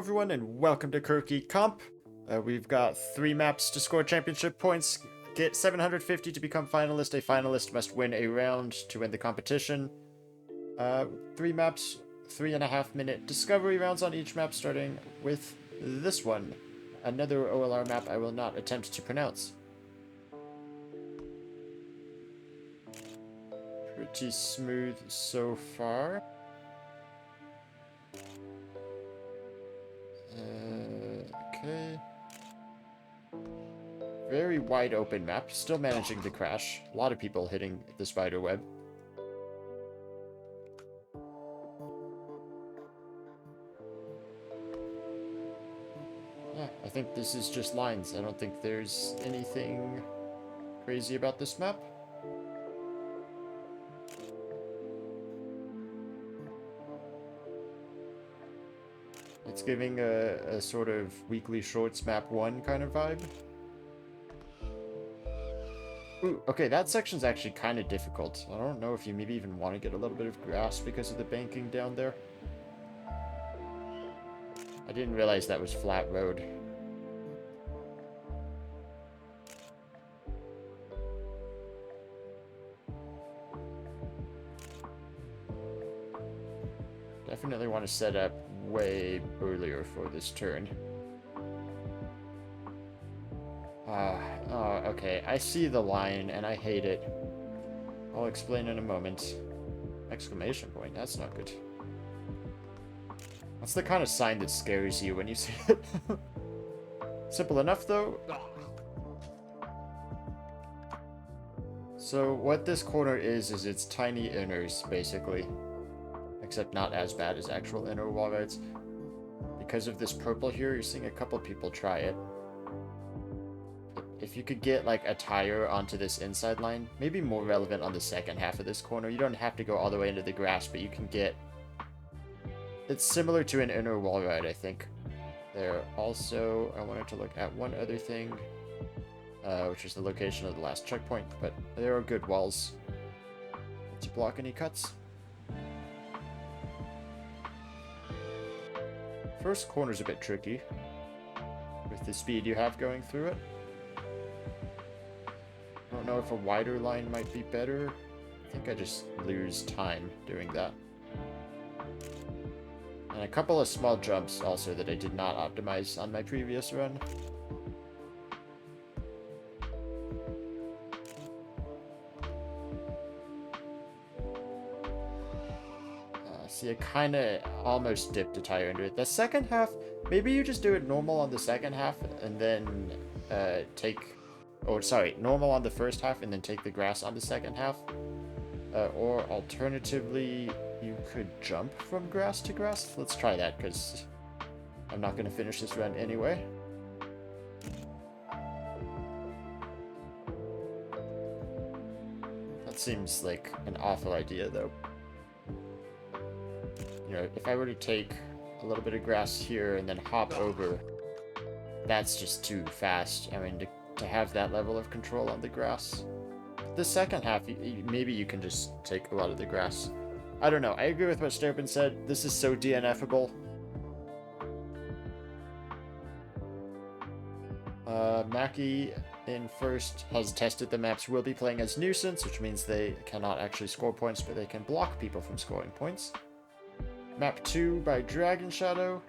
everyone, and welcome to Kerki Comp. We've got 3 maps to score championship points. Get 750 to become finalist. A finalist must win a round to win the competition. 3 maps, 3.5-minute discovery rounds on each map, starting with this one. Another OLR map I will not attempt to pronounce. Pretty smooth so far. Okay. Very wide open map, still managing to crash. A lot of people hitting the spider web. Yeah, I think this is just lines. I don't think there's anything crazy about this map. It's giving a sort of weekly shorts map 1 kind of vibe. Ooh, okay, that section's actually kind of difficult. I don't know if you maybe even want to get a little bit of grass because of the banking down there. I didn't realize that was flat road. Definitely want to set up way earlier for this turn. Oh, okay. I see the line, and I hate it. I'll explain in a moment. Exclamation point. That's not good. That's the kind of sign that scares you when you see it. Simple enough, though. So what this corner is it's tiny inners, basically. Except not as bad as actual inner wall rides. Because of this purple here, you're seeing a couple people try it. If you could get like a tire onto this inside line, maybe more relevant on the second half of this corner. You don't have to go all the way into the grass, but you can get... It's similar to an inner wall ride, I think. There also, I wanted to look at one other thing, which is the location of the last checkpoint, but there are good walls to block any cuts. First corner's a bit tricky with the speed you have going through it. I don't know if a wider line might be better. I think I just lose time doing that. And a couple of small jumps also that I did not optimize on my previous run. See, I kind of almost dipped a tire into it. The second half, maybe you just do it normal on the second half and then normal on the first half and then take the grass on the second half. Or alternatively, you could jump from grass to grass. Let's try that, because I'm not going to finish this run anyway. That seems like an awful idea, though. You know, if I were to take a little bit of grass here and then hop over, that's just too fast. I mean, to have that level of control on the grass. The second half, maybe you can just take a lot of the grass. I don't know. I agree with what Sterben said. This is so DNF-able. Mackie in first has tested the maps will be playing as nuisance, which means they cannot actually score points, but they can block people from scoring points. Map 2 by Dragon Shadow.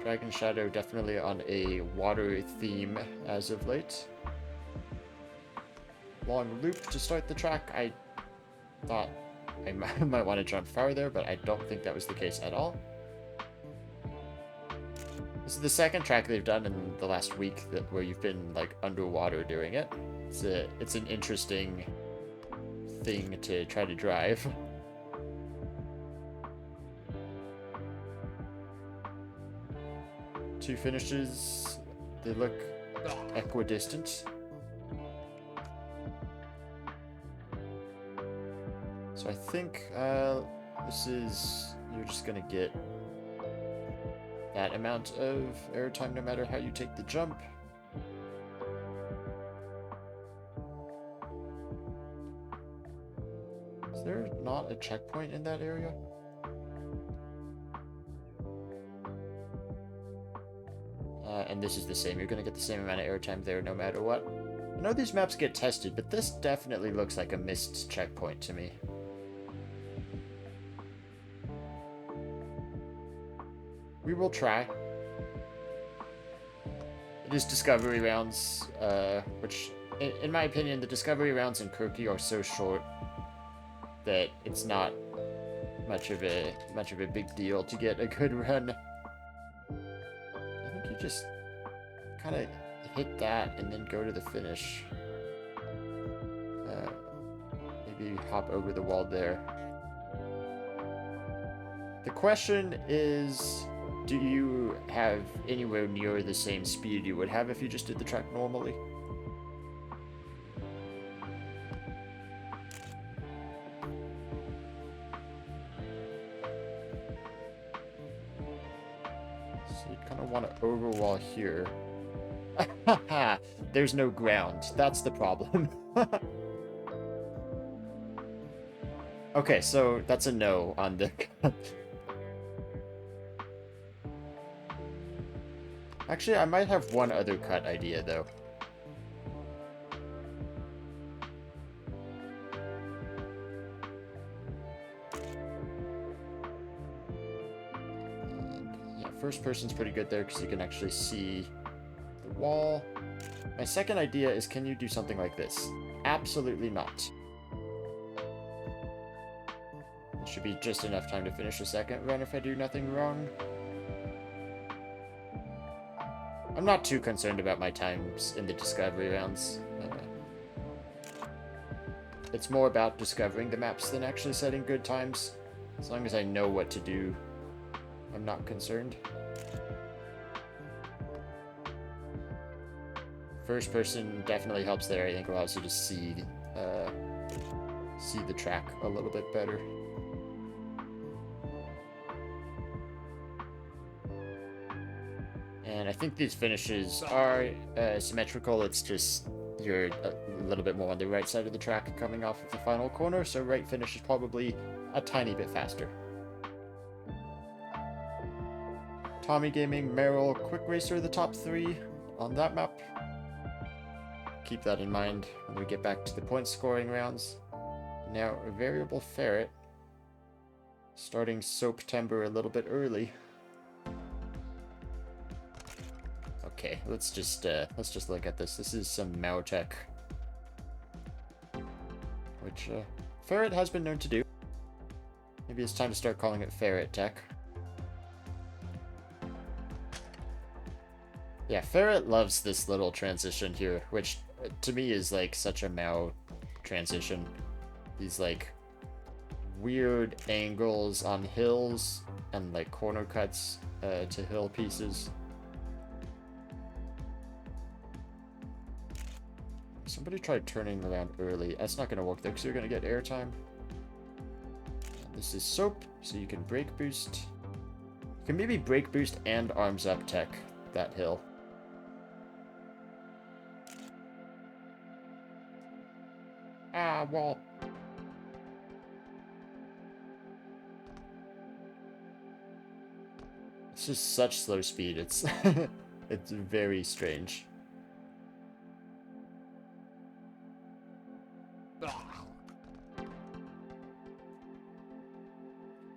Dragon Shadow definitely on a water theme as of late. Long loop to start the track. I thought I might want to jump farther, but I don't think that was the case at all. This is the second track they've done in the last week where you've been like underwater doing it. It's an interesting thing to try to drive. Two finishes, they look equidistant. So I think you're just gonna get that amount of airtime no matter how you take the jump. Is there not a checkpoint in that area? And this is the same. You're going to get the same amount of airtime there no matter what. I know these maps get tested, but this definitely looks like a missed checkpoint to me. We will try. It is discovery rounds, which, in my opinion, the discovery rounds in Kerki are so short that it's not much of a big deal to get a good run. I think you just kind of hit that and then go to the finish. Maybe hop over the wall there. The question is, do you have anywhere near the same speed you would have if you just did the track normally? So you'd kind of want to overwall here. There's no ground. That's the problem. Okay, so that's a no on the... Actually, I might have one other cut idea, though. Yeah, first person's pretty good there because you can actually see the wall. My second idea is, can you do something like this? Absolutely not. It should be just enough time to finish the second run if I do nothing wrong. I'm not too concerned about my times in the discovery rounds. It's more about discovering the maps than actually setting good times. As long as I know what to do, I'm not concerned. First person definitely helps there. I think allows you to see the track a little bit better. And I think these finishes are symmetrical. It's just you're a little bit more on the right side of the track coming off of the final corner, so right finish is probably a tiny bit faster. Tommy Gaming, Merrill, Quick Racer, the top three on that map. Keep that in mind when we get back to the point scoring rounds. Now, variableferret, starting September a little bit early. Okay, let's just look at this. This is some Maotech, which Ferret has been known to do. Maybe it's time to start calling it Ferret Tech. Yeah, Ferret loves this little transition here, which to me is like such a Mao transition. These like weird angles on hills and like corner cuts to hill pieces. Somebody tried turning around early. That's not going to work though, because you're going to get airtime. This is soap, so you can brake boost. You can maybe brake boost and arms up tech that hill. Ah, wall. It's just such slow speed. It's it's very strange.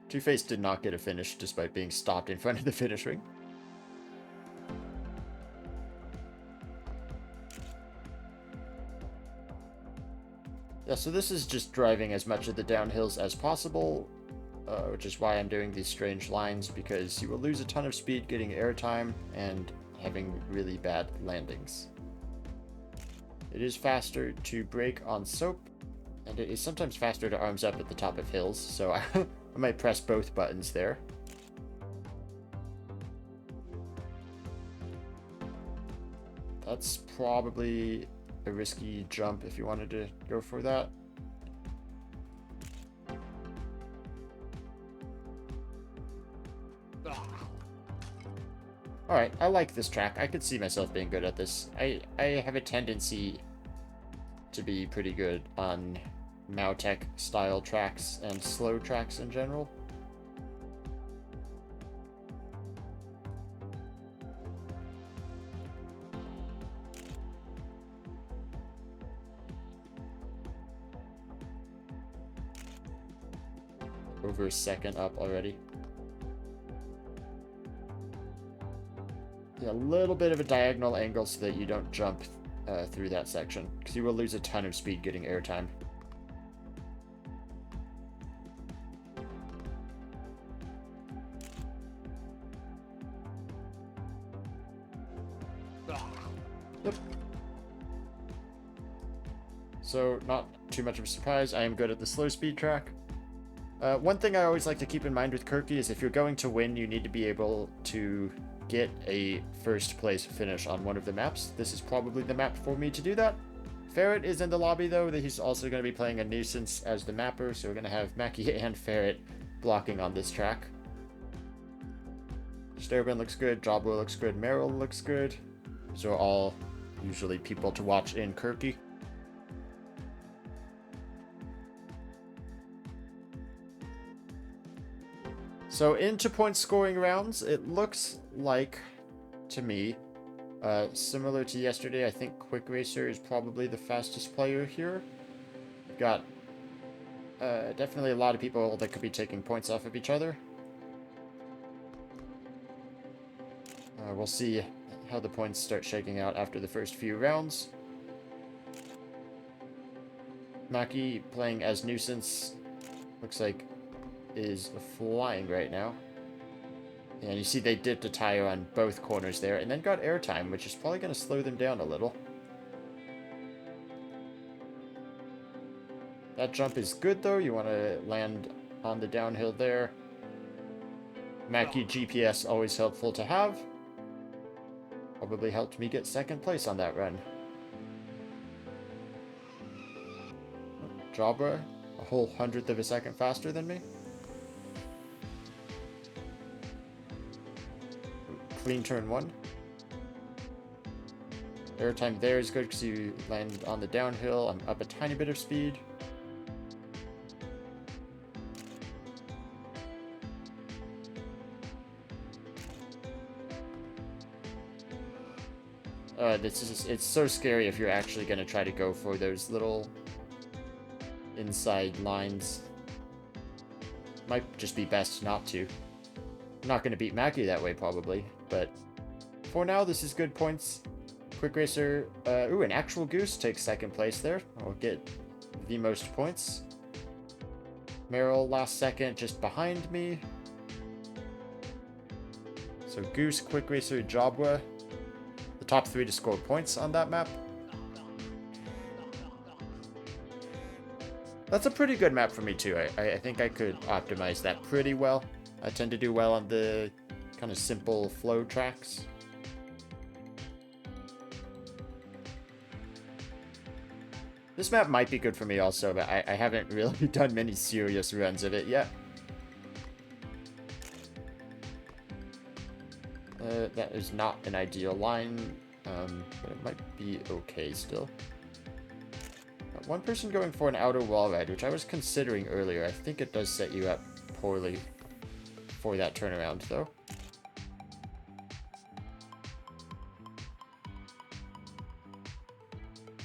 Two-Face did not get a finish despite being stopped in front of the finish ring. Yeah, so this is just driving as much of the downhills as possible, which is why I'm doing these strange lines, because you will lose a ton of speed getting airtime and having really bad landings. It is faster to brake on soap, and it is sometimes faster to arms up at the top of hills, so I might press both buttons there. That's probably a risky jump if you wanted to go for that. Alright, I like this track. I could see myself being good at this. I have a tendency to be pretty good on Maotech style tracks and slow tracks in general. over a second up already. Yeah, a little bit of a diagonal angle so that you don't jump through that section, because you will lose a ton of speed getting airtime. Yep. So, not too much of a surprise, I am good at the slow speed track. One thing I always like to keep in mind with Kerki is if you're going to win, you need to be able to get a first place finish on one of the maps. This is probably the map for me to do that. Ferret is in the lobby though, that he's also going to be playing a nuisance as the mapper, so we're going to have Mackie and Ferret blocking on this track. Sterben looks good, Jobbo looks good, Meryl looks good. Those are all usually people to watch in Kerki. So into point scoring rounds, it looks like, to me, similar to yesterday, I think Quick Racer is probably the fastest player here. We've got definitely a lot of people that could be taking points off of each other. We'll see how the points start shaking out after the first few rounds. Mackie playing as Nuisance looks like is flying right now. And you see they dipped a tire on both corners there and then got airtime, which is probably going to slow them down a little. That jump is good though, you want to land on the downhill there. Mackie GPS always helpful to have. Probably helped me get second place on that run. Jabra, a whole 100th of a second faster than me. Clean turn 1. Airtime there is good because you land on the downhill. I'm up a tiny bit of speed. It's so scary if you're actually going to try to go for those little inside lines. Might just be best not to. I'm not going to beat Mackie that way probably, but for now this is good points. Quick Racer, ooh, an actual Goose takes second place there. I'll get the most points. Meryl last second just behind me. So Goose, Quick Racer, Jabwa. The top 3 to score points on that map. That's a pretty good map for me too. I think I could optimize that pretty well. I tend to do well on the kind of simple flow tracks. This map might be good for me also, but I haven't really done many serious runs of it yet. That is not an ideal line, but it might be okay still. One person going for an outer wall ride, which I was considering earlier. I think it does set you up poorly for that turnaround, though.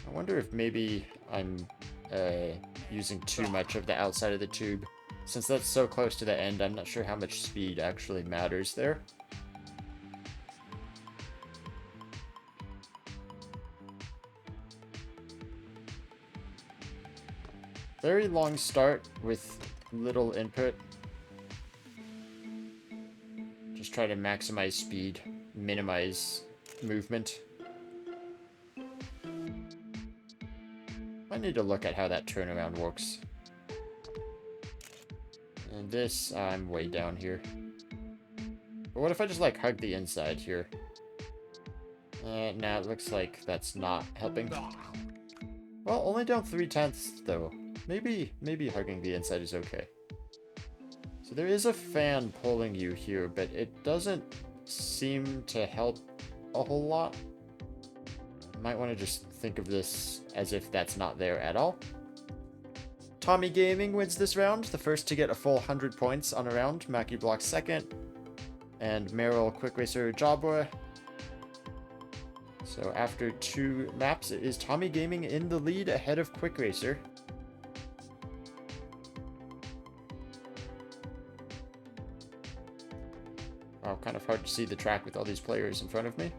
I wonder if maybe I'm using too much of the outside of the tube. Since that's so close to the end, I'm not sure how much speed actually matters there. Very long start with little input. Just try to maximize speed, minimize movement. I need to look at how that turnaround works. And this, I'm way down here. But what if I just like hug the inside here? Nah, it looks like that's not helping. Well, only down 3/10 though. Maybe hugging the inside is okay. So there is a fan pulling you here, but it doesn't seem to help a whole lot. Might want to just think of this as if that's not there at all. Tommy Gaming wins this round, the first to get a full 100 points on a round. Mackie blocks second, and Meryl, Quick Racer, Jabwa. So after 2 maps, it is Tommy Gaming in the lead ahead of Quick Racer. Wow, kind of hard to see the track with all these players in front of me.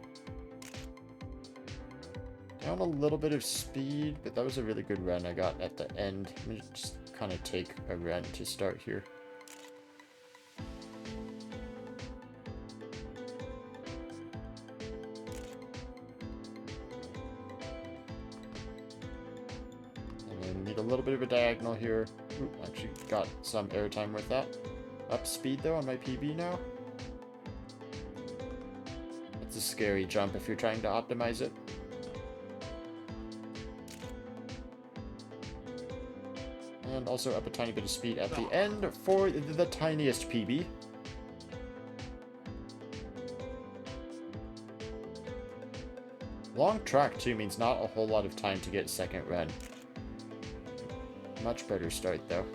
Down a little bit of speed, but that was a really good run I got at the end. Let me just kind of take a run to start here. Need a little bit of a diagonal here. Ooh, actually got some airtime with that. Up speed though on my PB now. That's a scary jump if you're trying to optimize it. And also up a tiny bit of speed at the end for the tiniest PB. Long track too means not a whole lot of time to get second run. Much better start though.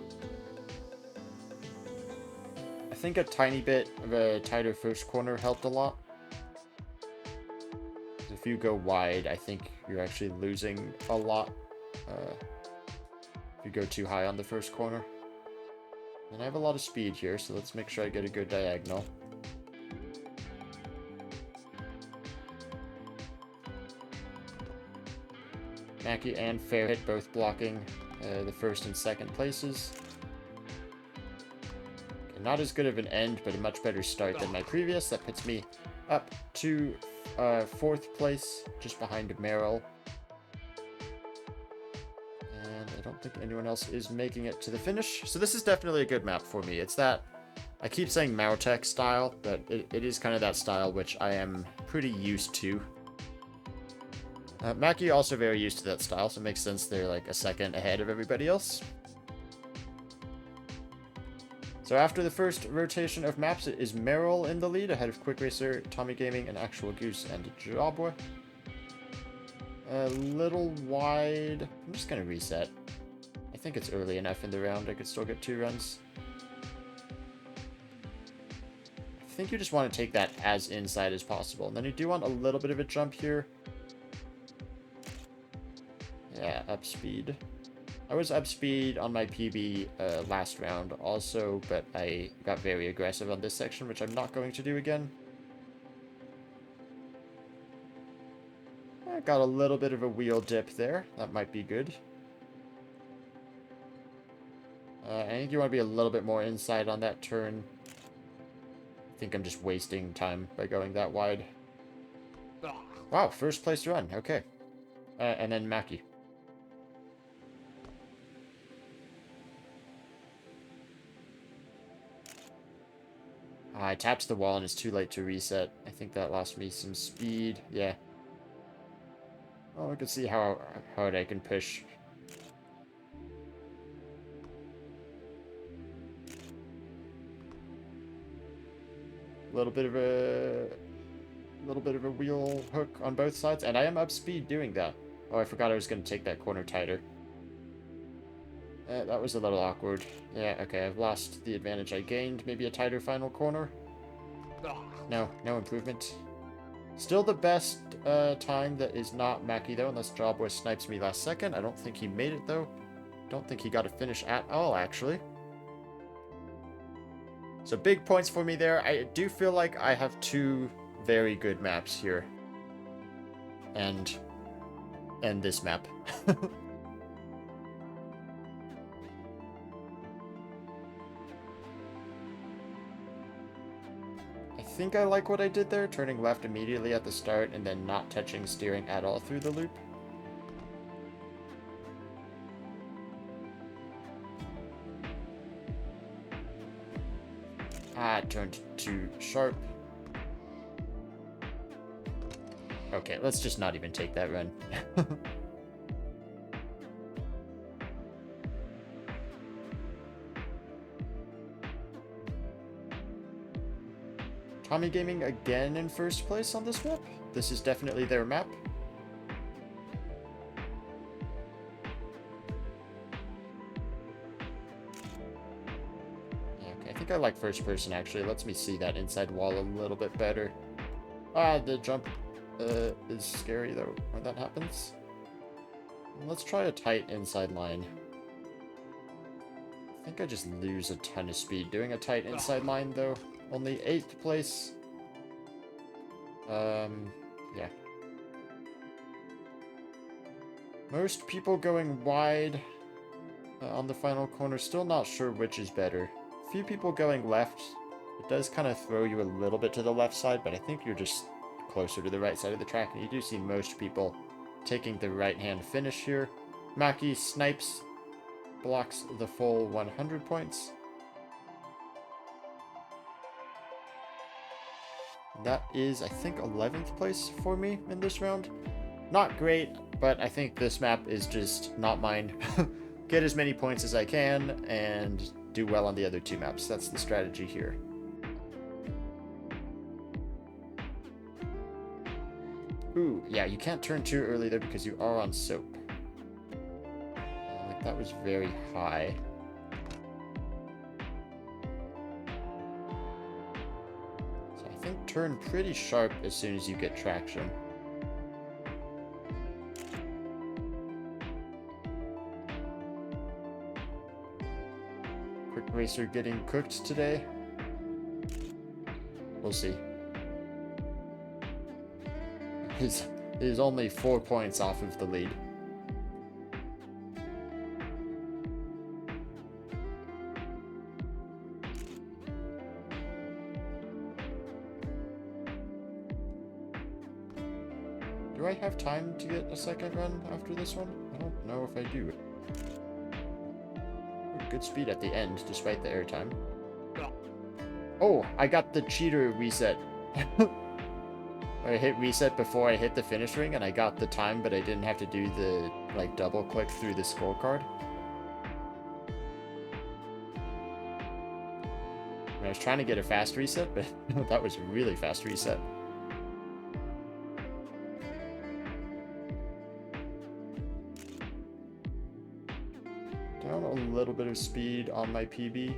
I think a tiny bit of a tighter first corner helped a lot. If you go wide, I think you're actually losing a lot if you go too high on the first corner. And I have a lot of speed here, so let's make sure I get a good diagonal. Mackie and Ferret both blocking the first and second places. Okay, not as good of an end, but a much better start than my previous. That puts me up to 4th place, just behind Merrill. And I don't think anyone else is making it to the finish. So this is definitely a good map for me. It's that, I keep saying Mautech style, but it is kind of that style which I am pretty used to. Mackie also very used to that style, so it makes sense they're like a second ahead of everybody else. So after the first rotation of maps, it is Merrill in the lead, ahead of Quick Racer, Tommy Gaming, and Actual Goose and Jawboy. A little wide. I'm just going to reset. I think it's early enough in the round. I could still get 2 runs. I think you just want to take that as inside as possible. And then you do want a little bit of a jump here. Yeah, up speed. I was up speed on my PB last round also, but I got very aggressive on this section, which I'm not going to do again. I got a little bit of a wheel dip there. That might be good. I think you want to be a little bit more inside on that turn. I think I'm just wasting time by going that wide. Wow, first place run. Okay. And then Mackie. I tapped the wall and it's too late to reset. I think that lost me some speed. Yeah. Oh, I can see how hard I can push. A little bit of a wheel hook on both sides, and I am up speed doing that. Oh, I forgot I was going to take that corner tighter. That was a little awkward. Yeah, okay, I've lost the advantage I gained. Maybe a tighter final corner. No improvement. Still the best time that is not Mackie, though, unless Jawboy snipes me last second. I don't think he made it, though. Don't think he got a finish at all, actually. So big points for me there. I do feel like I have 2 very good maps here. And this map. I think I like what I did there, turning left immediately at the start and then not touching steering at all through the loop. Ah, it turned too sharp. Okay, let's just not even take that run. Tommy Gaming again in first place on this map. This is definitely their map. Okay, I think I like first person actually. Lets me see that inside wall a little bit better. Ah, the jump is scary though when that happens. Let's try a tight inside line. I think I just lose a ton of speed doing a tight inside line though. Only 8th place. Yeah. Most people going wide on the final corner. Still not sure which is better. Few people going left. It does kind of throw you a little bit to the left side, but I think you're just closer to the right side of the track. And you do see most people taking the right-hand finish here. Maki snipes, blocks the full 100 points. That is, I think, 11th place for me in this round. Not great, but I think this map is just not mine. Get as many points as I can and do well on the other two maps. That's the strategy here. Ooh, yeah, you can't turn too early there because you are on soap. Like, that was very high. So I think turn pretty sharp as soon as you get traction. Quick Racer getting cooked today. We'll see. He's only 4 points off of the lead. Do I have time to get a second run after this one? I don't know if I do. Good speed at the end, despite the airtime. Oh, I got the cheater reset. I hit reset before I hit the finish ring, and I got the time, but I didn't have to do the, like, double click through the scorecard. I was trying to get a fast reset, but that was a really fast reset. Down a little bit of speed on my PB.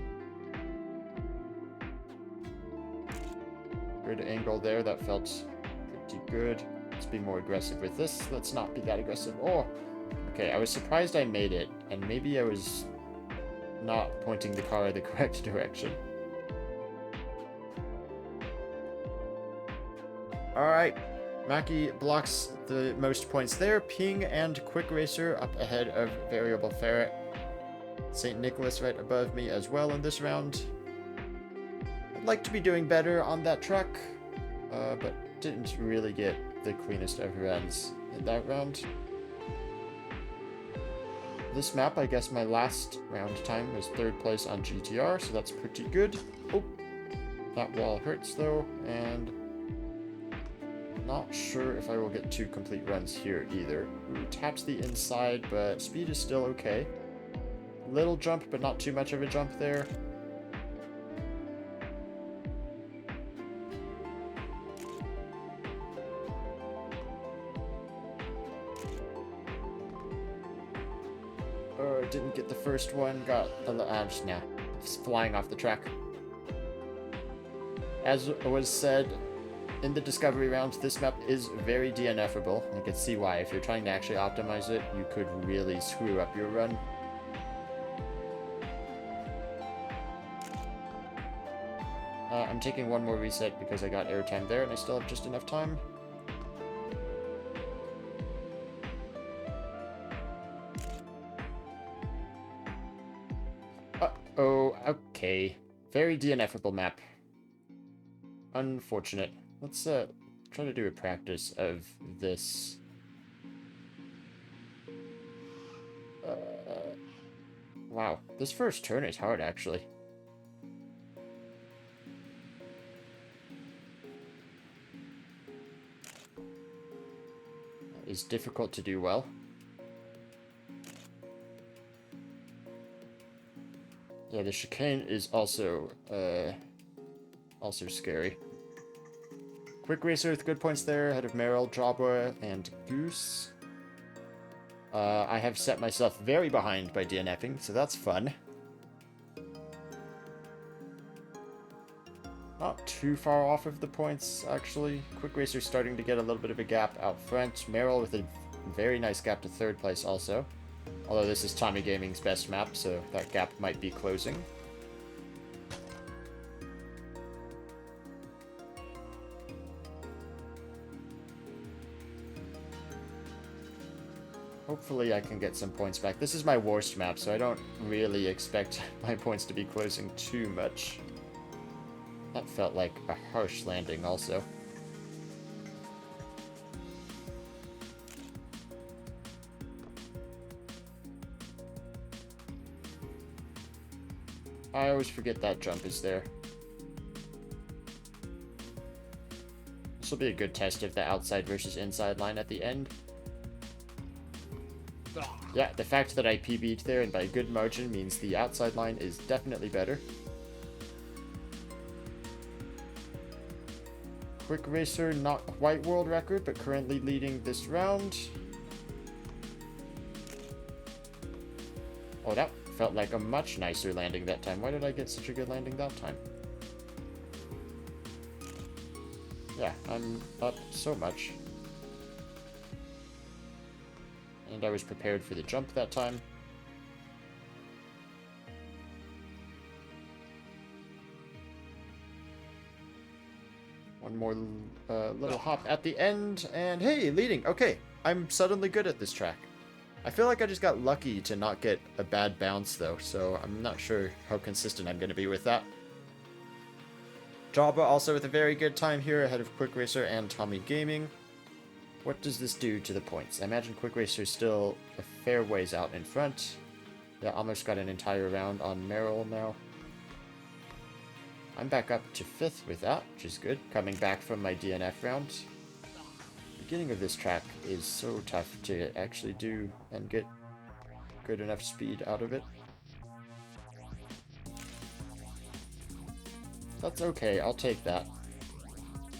Good angle there, that felt pretty good. Let's be more aggressive with this. Let's not be that aggressive. Oh! Okay, I was surprised I made it, and maybe I was not pointing the car in the correct direction. Alright, Maki blocks the most points there. Ping and Quick Racer up ahead of variableferret. St. Nicholas right above me as well in this round. I'd like to be doing better on that track, but didn't really get the cleanest of runs in that round. This map, I guess my last round time was 3rd place on GTR, so that's pretty good. Oh, that wall hurts though, and not sure if I will get 2 complete runs here either. Ooh, taps the inside, but speed is still okay. Little jump, but not too much of a jump there. Oh, didn't get the first one, got just now. Just flying off the track. As was said in the discovery round, this map is very DNFable. You can see why. If you're trying to actually optimize it, you could really screw up your run. I'm taking one more reset because I got airtime there and I still have just enough time. Uh-oh, okay. Very DNFable map. Unfortunate. Let's try to do a practice of this. Wow, this first turn is hard actually. Is difficult to do well. Yeah, the chicane is also scary. Quick Racer with good points there, ahead of Meryl, Jabba, and Goose. I have set myself very behind by DNFing, so that's fun. Not too far off of the points, actually. Quick Racer starting to get a little bit of a gap out front. Meryl with a very nice gap to 3rd place also. Although this is Tommy Gaming's best map, so that gap might be closing. Hopefully I can get some points back. This is my worst map, so I don't really expect my points to be closing too much. That felt like a harsh landing also. I always forget that jump is there. This will be a good test of the outside versus inside line at the end. Yeah, the fact that I PB'd there and by a good margin means the outside line is definitely better. Quick Racer, not quite world record, but currently leading this round. Oh, that felt like a much nicer landing that time. Why did I get such a good landing that time? Yeah, I'm up so much. And I was prepared for the jump that time. One more little hop at the end, and hey, leading. Okay, I'm suddenly good at this track. I feel like I just got lucky to not get a bad bounce, though, so I'm not sure how consistent I'm going to be with that. Jabba also with a very good time here, ahead of Quick Racer and Tommy Gaming. What does this do to the points? I imagine Quick Racer is still a fair ways out in front. Yeah, almost got an entire round on Merrill now. I'm back up to 5th with that, which is good. Coming back from my DNF round. The beginning of this track is so tough to actually do and get good enough speed out of it. That's okay, I'll take that.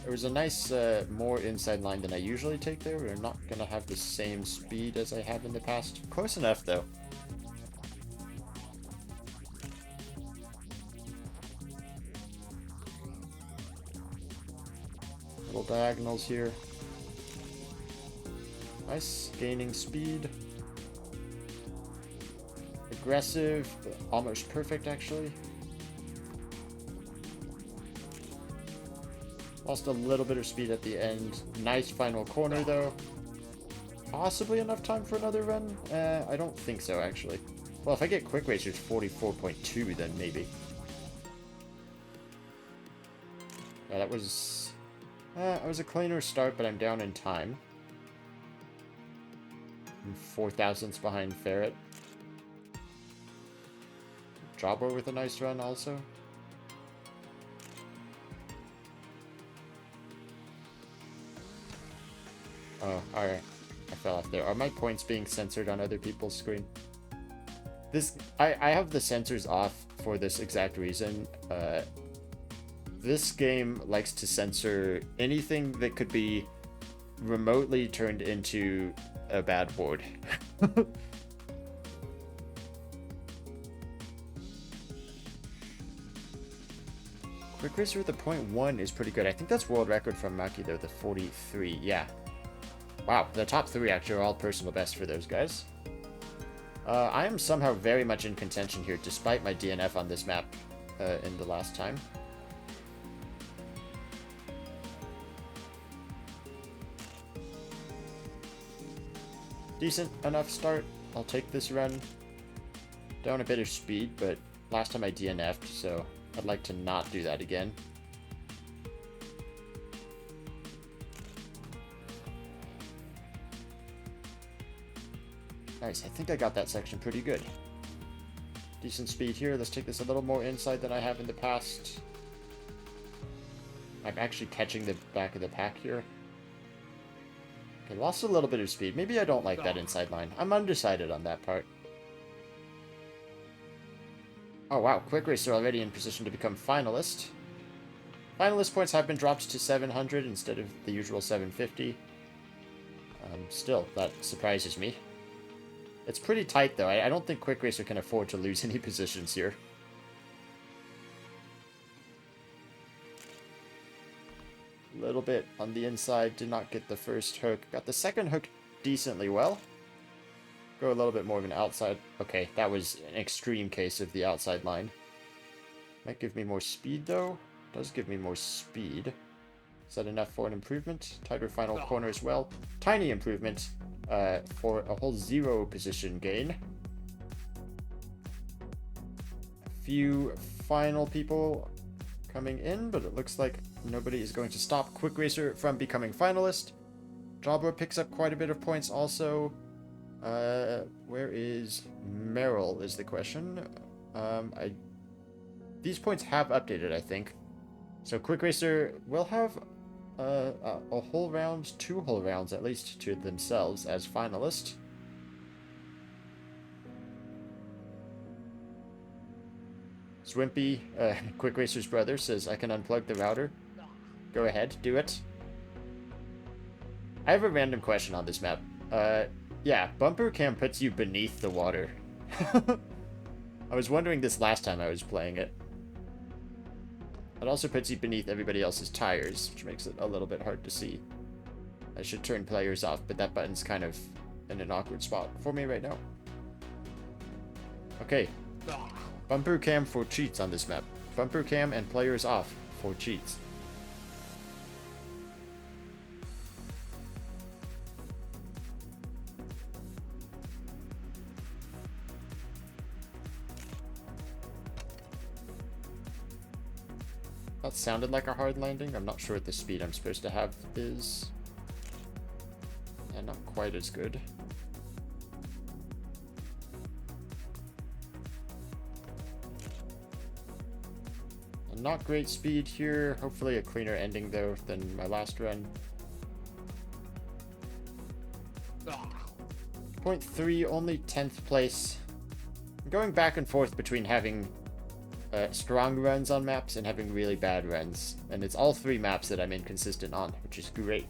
There was a nice, more inside line than I usually take there. We're not going to have the same speed as I have in the past. Close enough, though. Little diagonals here. Nice, gaining speed. Aggressive, but almost perfect, actually. Lost a little bit of speed at the end. Nice final corner, though. Possibly enough time for another run? I don't think so, actually. Well, if I get Quick Racer's 44.2, then maybe. Yeah, that was... it was a cleaner start, but I'm down in time. I'm 4 thousandths behind Ferret. Jabba with a nice run, also. Oh, alright. I fell off there. Are my points being censored on other people's screen? I have the sensors off for this exact reason. This game likes to censor anything that could be remotely turned into a bad word. Quick Racer with the 0.1 is pretty good. I think that's world record from Maki, though, the 43. Yeah. Wow, the top 3 actually are all personal best for those guys. I am somehow very much in contention here, despite my DNF on this map in the last time. Decent enough start. I'll take this run. Down a bit of speed, but last time I DNF'd, so I'd like to not do that again. Nice, I think I got that section pretty good. Decent speed here. Let's take this a little more inside than I have in the past. I'm actually catching the back of the pack here. Okay, lost a little bit of speed. Maybe I don't like that inside line. I'm undecided on that part. Oh wow, Quick Racer already in position to become finalist. Finalist points have been dropped to 700 instead of the usual 750. Still, that surprises me. It's pretty tight, though. I don't think Quick Racer can afford to lose any positions here. A little bit on the inside. Did not get the first hook. Got the second hook decently well. Go a little bit more of an outside. Okay, that was an extreme case of the outside line. Might give me more speed, though. Does give me more speed. Is that enough for an improvement? Tighter final corner as well. Tiny improvement for a whole 0 position gain. A few final people coming in, but it looks like nobody is going to stop Quick Racer from becoming finalist. Jabra picks up quite a bit of points also. Where is Meryl is the question. These points have updated, I think. So Quick Racer will have a whole round, 2 whole rounds at least to themselves as finalist. Swimpy, Quick Racer's brother, says, I can unplug the router. Go ahead, do it. I have a random question on this map. Yeah, bumper cam puts you beneath the water. I was wondering this last time I was playing it. It also puts you beneath everybody else's tires, which makes it a little bit hard to see. I should turn players off, but that button's kind of in an awkward spot for me right now. Okay. Bumper cam for cheats on this map. Bumper cam and players off for cheats. That sounded like a hard landing. I'm not sure what the speed I'm supposed to have is. And not quite as good. And not great speed here. Hopefully a cleaner ending though than my last run. 0.3, only 10th place. I'm going back and forth between having strong runs on maps and having really bad runs. And it's all 3 maps that I'm inconsistent on, which is great.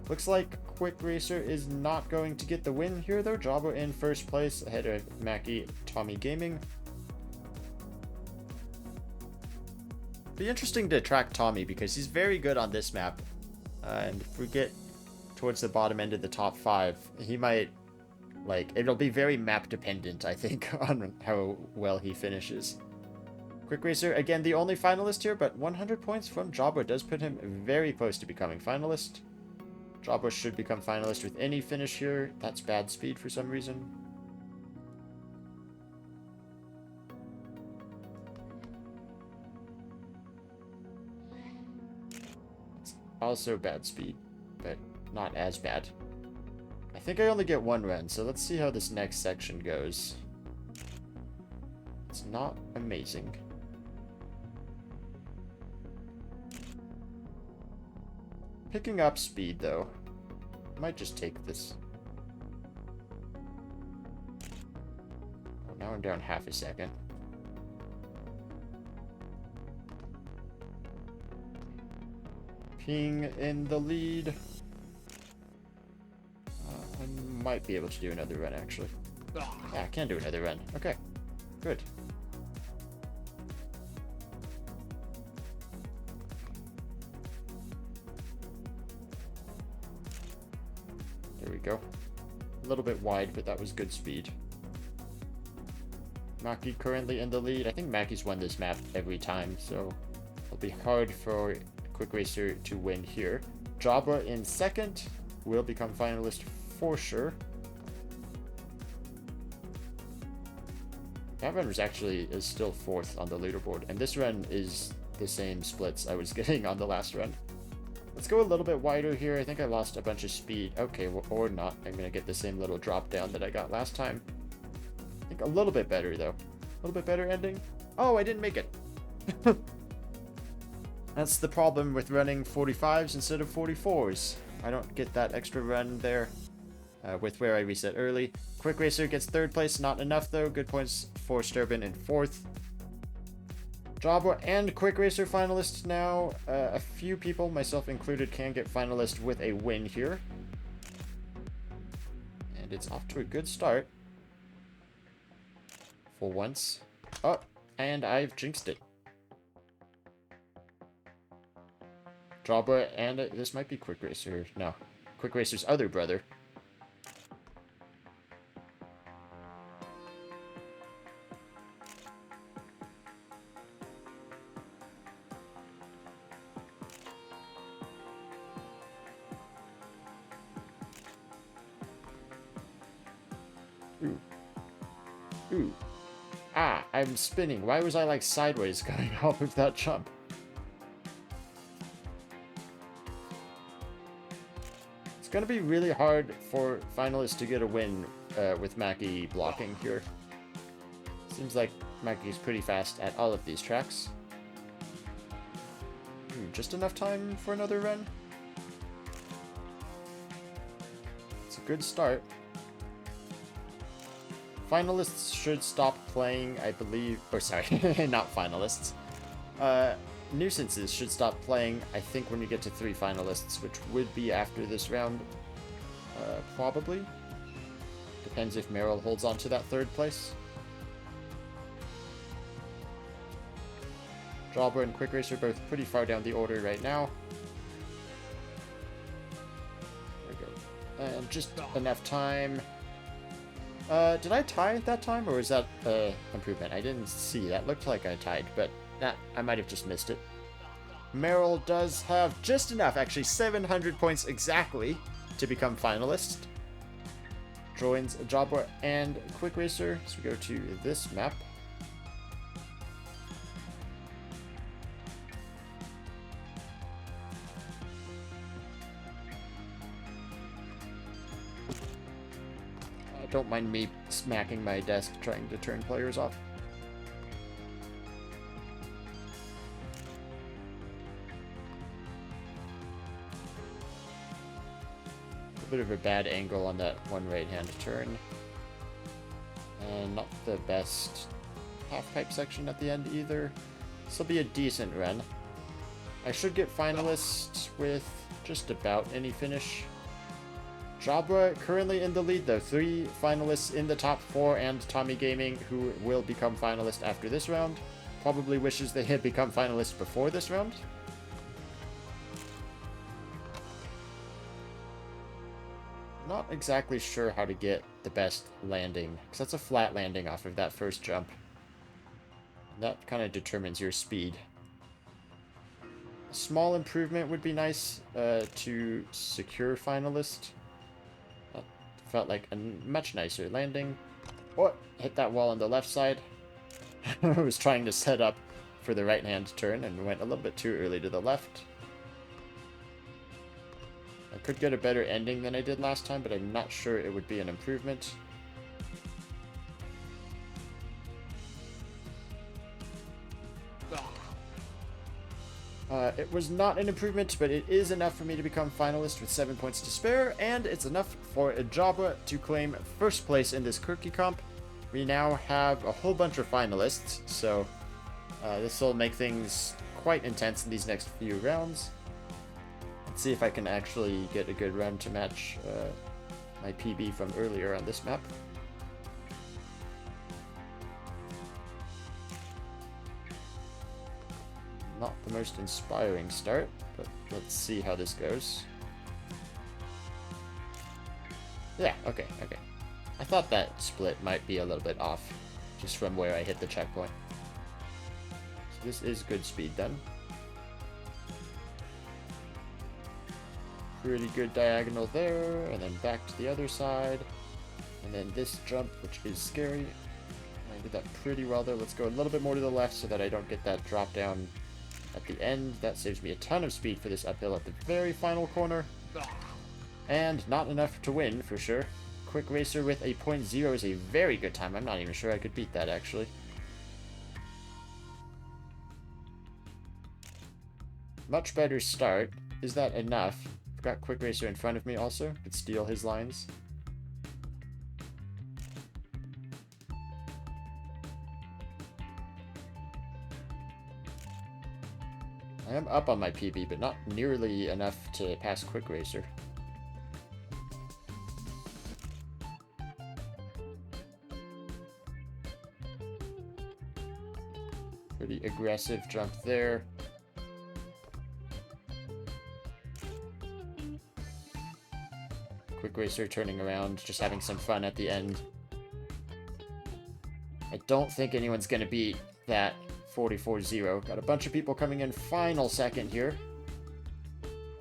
Looks like Quick Racer is not going to get the win here though. Jabba in first place ahead of Mackie, Tommy Gaming. Be interesting to track Tommy because he's very good on this map. And if we get towards the bottom end of the top 5, he might, like, it'll be very map dependent, I think, on how well he finishes. Quick Racer, again, the only finalist here, but 100 points from Jabba does put him very close to becoming finalist. Jabba should become finalist with any finish here. That's bad speed for some reason. It's also bad speed, but not as bad. I think I only get 1 run, so let's see how this next section goes. It's not amazing. Picking up speed, though. Might just take this. Oh, now I'm down half a second. Ping in the lead. I might be able to do another run, actually. Yeah, I can do another run. Okay, good. There we go. A little bit wide, but that was good speed. Mackie currently in the lead. I think Mackie's won this map every time, so it'll be hard for Quick Racer to win here. Jabba in second will become finalist for sure. That run was actually still 4th on the leaderboard, and this run is the same splits I was getting on the last run. Let's go a little bit wider here. I think I lost a bunch of speed. Okay, well, or not. I'm going to get the same little drop down that I got last time. I think a little bit better, though. A little bit better ending. Oh, I didn't make it. That's the problem with running 45s instead of 44s. I don't get that extra run there with where I reset early. Quick Racer gets 3rd place. Not enough, though. Good points for Sturban in 4th. Jabba and Quick Racer finalists now. A few people, myself included, can get finalist with a win here. And it's off to a good start. For once. Oh, and I've jinxed it. Jabba and this might be Quick Racer. No, Quick Racer's other brother. Ooh. Ooh. Ah, I'm spinning. Why was I like sideways going off of that jump? It's gonna be really hard for finalists to get a win with Mackie blocking here. Seems like Mackie's pretty fast at all of these tracks. Just enough time for another run. It's a good start. Finalists should stop playing, I believe, or sorry, not finalists. Nuisances should stop playing, I think, when we get to 3 finalists, which would be after this round, probably. Depends if Meryl holds on to that 3rd place. Jobber and Quick Racer both pretty far down the order right now. There we go. And just enough time. Did I tie that time, or was that improvement? I didn't see. That looked like I tied, but I might have just missed it. Meryl does have just enough, actually 700 points exactly, to become finalist. Joins Jobber and Quick Racer. So we go to this map. Don't mind me smacking my desk trying to turn players off. A bit of a bad angle on that one right-hand turn. And not the best half-pipe section at the end either. This will be a decent run. I should get finalists with just about any finish. Jabra currently in the lead though. 3 finalists in the top 4 and Tommy Gaming, who will become finalist after this round. Probably wishes they had become finalists before this round. Not exactly sure how to get the best landing, because that's a flat landing off of that first jump. That kind of determines your speed. A small improvement would be nice to secure finalist. Felt like a much nicer landing. Oh, hit that wall on the left side. I was trying to set up for the right-hand turn and went a little bit too early to the left. I could get a better ending than I did last time, but I'm not sure it would be an improvement. It was not an improvement, but it is enough for me to become finalist with 7 points to spare, and it's enough for Jabra to claim 1st place in this Kerki comp. We now have a whole bunch of finalists, so this will make things quite intense in these next few rounds. Let's see if I can actually get a good run to match my PB from earlier on this map. Not the most inspiring start, but let's see how this goes. Yeah, okay. I thought that split might be a little bit off, just from where I hit the checkpoint. So this is good speed then. Pretty good diagonal there, and then back to the other side. And then this jump, which is scary. I did that pretty well there. Let's go a little bit more to the left so that I don't get that drop down at the end. That saves me a ton of speed for this uphill at the very final corner. And not enough to win, for sure. Quick Racer with a 0.0 is a very good time. I'm not even sure I could beat that, actually. Much better start. Is that enough? I've got Quick Racer in front of me also. Could steal his lines. I am up on my PB, but not nearly enough to pass Quick Racer. Pretty aggressive jump there. Quick Racer turning around, just having some fun at the end. I don't think anyone's going to beat that 44-0. Got a bunch of people coming in final second here.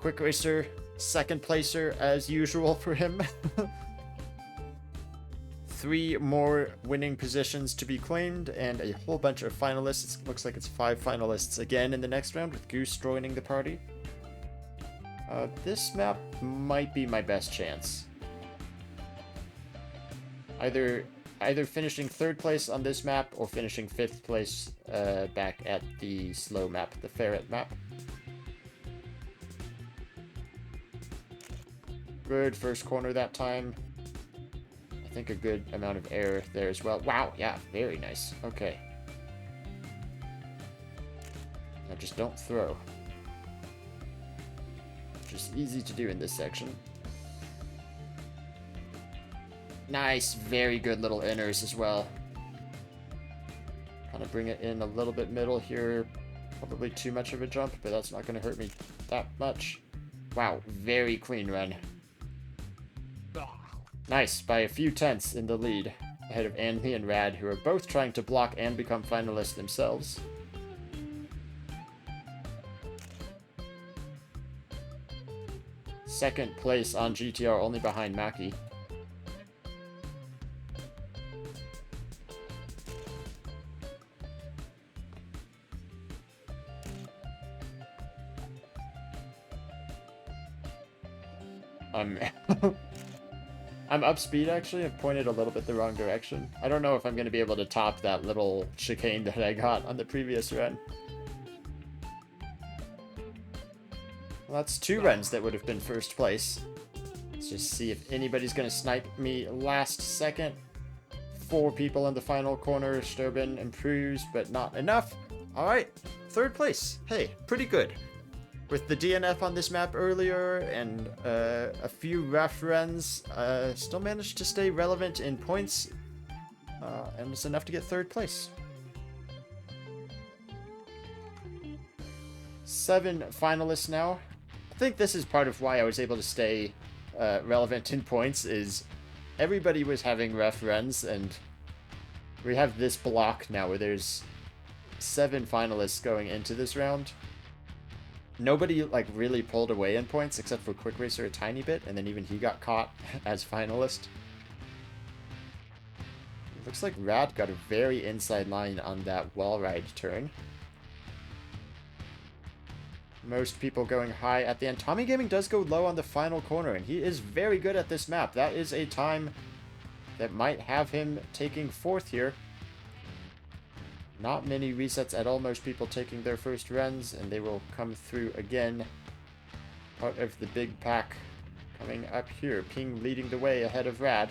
Quick Racer, second placer as usual for him. 3 more winning positions to be claimed, and a whole bunch of finalists. It looks like it's 5 finalists again in the next round, with Goose joining the party. This map might be my best chance. Either finishing 3rd place on this map, or finishing 5th place back at the slow map, the ferret map. Good first corner that time. I think a good amount of air there as well. Wow, yeah, very nice. Okay. Now just don't throw. Which is easy to do in this section. Nice, very good little inners as well. Kind of bring it in a little bit middle here. Probably too much of a jump, but that's not going to hurt me that much. Wow, very clean run. Nice, by a few tenths in the lead, ahead of Andy and Rad, who are both trying to block and become finalists themselves. Second place on GTR, only behind Mackie. I'm up speed, actually. I've pointed a little bit the wrong direction. I don't know if I'm going to be able to top that little chicane that I got on the previous run. Well, that's 2 runs that would have been first place. Let's just see if anybody's going to snipe me last second. 4 people in the final corner. Sturbin improves, but not enough. Alright, 3rd place. Hey, pretty good. With the DNF on this map earlier and a few rough runs, still managed to stay relevant in points, and it's enough to get 3rd place. 7 finalists now. I think this is part of why I was able to stay relevant in points, is everybody was having rough runs, and we have this block now where there's 7 finalists going into this round. Nobody, like, really pulled away in points, except for Quick Racer a tiny bit, and then even he got caught as finalist. It looks like Rad got a very inside line on that wall ride turn. Most people going high at the end. Tommy Gaming does go low on the final corner, and he is very good at this map. That is a time that might have him taking 4th here. Not many resets at all, most people taking their first runs, and they will come through again. Part of the big pack coming up here. Ping leading the way ahead of Rad.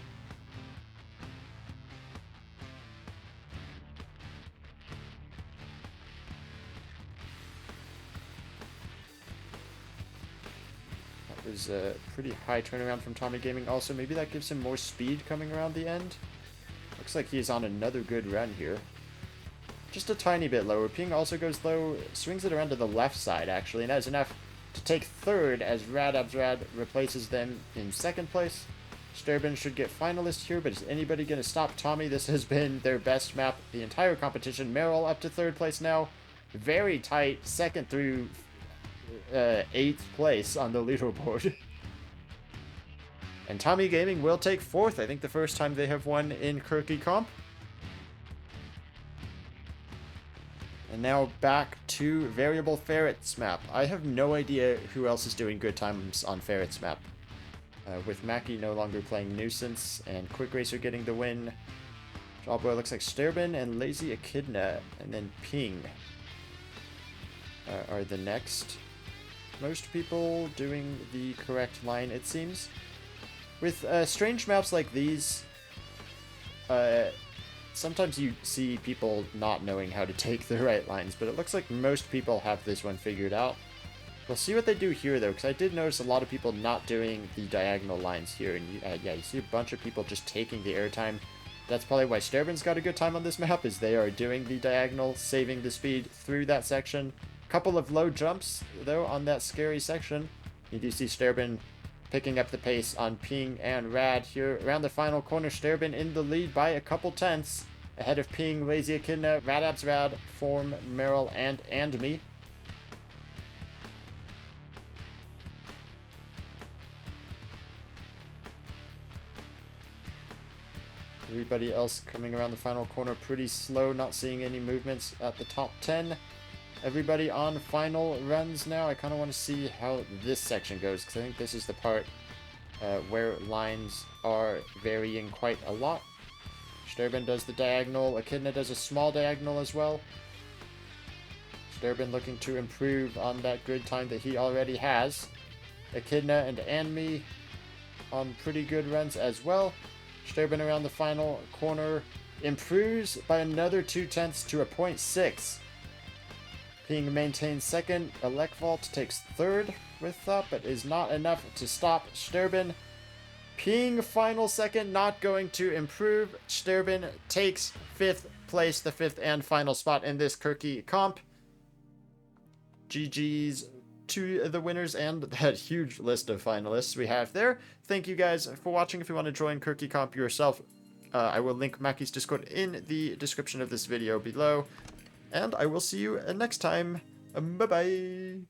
That was a pretty high turnaround from Tommy Gaming also. Maybe that gives him more speed coming around the end. Looks like he's on another good run here. Just a tiny bit lower. Ping also goes low, swings it around to the left side, actually, and that is enough to take 3rd as Rad replaces them in 2nd place. Sturbin should get finalist here, but is anybody going to stop Tommy? This has been their best map the entire competition. Merrill up to 3rd place now. Very tight, 2nd through 8th place on the leaderboard. And Tommy Gaming will take 4th. I think the first time they have won in Kerki comp. And now back to variableferret's map. I have no idea who else is doing good times on Ferret's map. With Mackie no longer playing Nuisance and Quick Racer getting the win. Jawboy looks like Sturbin and Lazy Echidna, and then Ping are the next. Most people doing the correct line, it seems. With strange maps like these, sometimes you see people not knowing how to take the right lines, but it looks like most people have this one figured out. We'll see what they do here, though, because I did notice a lot of people not doing the diagonal lines here, and yeah, you see a bunch of people just taking the airtime. That's probably why Sturbin's got a good time on this map, is they are doing the diagonal, saving the speed through that section. Couple of low jumps, though, on that scary section. You do see Sturbin picking up the pace on Ping and Rad here. Around the final corner, Sturbin in the lead by a couple tenths. Ahead of Ping, Lazy Echidna, Rad, Form, Merrill, and me. Everybody else coming around the final corner pretty slow, not seeing any movements at the top 10. Everybody on final runs now. I kind of want to see how this section goes, because I think this is the part where lines are varying quite a lot. Sturban does the diagonal. Echidna does a small diagonal as well. Sturban looking to improve on that grid time that he already has. Echidna and Anmi on pretty good runs as well. Sturban around the final corner improves by another 0.2 to a 0.6. Ping maintains second. Elekvolt takes third with that, but is not enough to stop Sturban. Ping final second, not going to improve. Sturban takes 5th place, the 5th and final spot in this Kerki comp. GG's to the winners and that huge list of finalists we have there. Thank you guys for watching. If you want to join Kerki comp yourself, I will link Mackie's Discord in the description of this video below. And I will see you next time. Bye-bye.